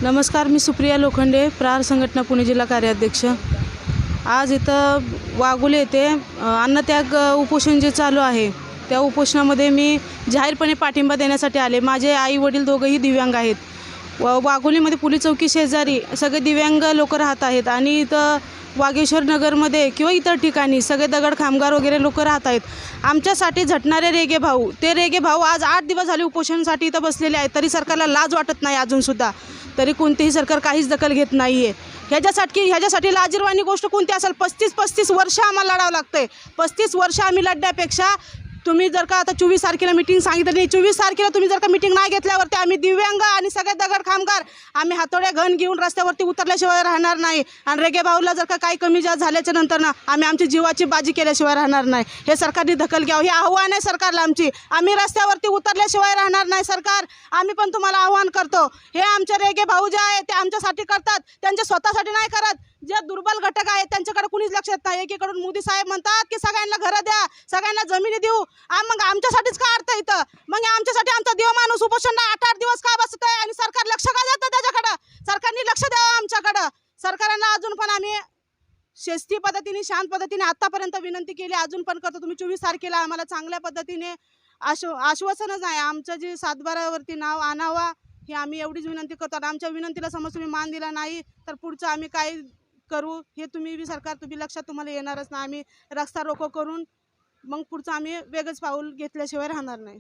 नमस्कार, मी सुप्रिया लोखंडे, प्रहार संघटना पुणे जिल्हा कार्याध्यक्ष। आज इथं वाघोली येथे अन्नत्याग उपोषण जे चालू आहे त्या उपोषणामध्ये मी जाहीरपणे पाठिंबा देण्यासाठी आले। माझे आई वडील दोघंही दिव्यांग आहेत। वाघोलीमध्ये पोलीस चौकी शेजारी सगळे दिव्यांग लोक राहत आहेत आणि इथं वागेश्वर नगरमध्ये किंवा इतर ठिकाणी सगळे दगड कामगार वगैरे लोक राहत आहेत। आमच्यासाठी झटणारे रेगे भाऊ, ते रेगे भाऊ आज 8 दिवस झाले उपोषणासाठी इथं बसलेले आहेत। तरी सरकारला लाज वाटत नाही अजूनसुद्धा, तरी कोणतेही सरकार काहीच दखल घेत नाही आहे। ह्याच्यासाठी लाजिरवाणी गोष्ट कोणती असेल? 35 वर्ष आम्हाला लढावं लागतं आहे। 35 वर्ष आम्ही लढण्यापेक्षा तुम्ही जर का आता 24 तारखेला मीटिंग सांगितली, 24 तारखेला तुम्ही जर का मीटिंग नाही घेतल्यावरती आम्ही दिव्यांग आणि सगळे दगड कामगार आम्ही हातोड्या घन घेऊन रस्त्यावरती उतरल्याशिवाय राहणार नाही। आणि रेगे भाऊला जर का काही कमी जास्त झाल्याच्या नंतर ना आम्ही आमची जीवाची बाजी केल्याशिवाय राहणार नाही। हे सरकारने दखल घ्यावं, हे आव्हान आहे सरकारला आमची। आम्ही रस्त्यावरती उतरल्याशिवाय राहणार नाही सरकार। आम्ही पण तुम्हाला आव्हान करतो, हे आमचे रेगे भाऊ जे आहे ते आमच्यासाठी करतात, त्यांच्या स्वतःसाठी नाही करत। जे दुर्बल घटक आहेत त्यांच्याकडे कुणीच लक्ष देत नाही। एकीकडून मोदी साहेब म्हणतात की सगळ्यांना घरं द्या, सगळ्यांना जमिनी देऊ, मग आमच्यासाठीच का अडतं इथं? मग आमच्यासाठी आमचा देव माणूस उपोषणला 8-8 दिवस का बसत आहे आणि सरकार लक्ष का देतं त्याच्याकडं? सरकारने लक्ष द्यावं आमच्याकडं। सरकारला अजून पण आम्ही शिस्ती पद्धतीने शांत पद्धतीने आतापर्यंत विनंती केली, अजून पण करतो। तुम्ही 24 तारखेला आम्हाला चांगल्या पद्धतीने आश्वासनच नाही, आमचं जे 7/12वरती नाव आणावा ही आम्ही एवढीच विनंती करतो। आमच्या विनंतीला समज तुम्ही मान दिला नाही तर पुढचं आम्ही काय करू हे तुम्ही बी सरकार तुम्ही लक्षात तुम्हाला येणारच नाही। आम्ही रस्ता रोको करून मग पुढचं आम्ही वेगळंच पाऊल घेतल्याशिवाय राहणार नाही।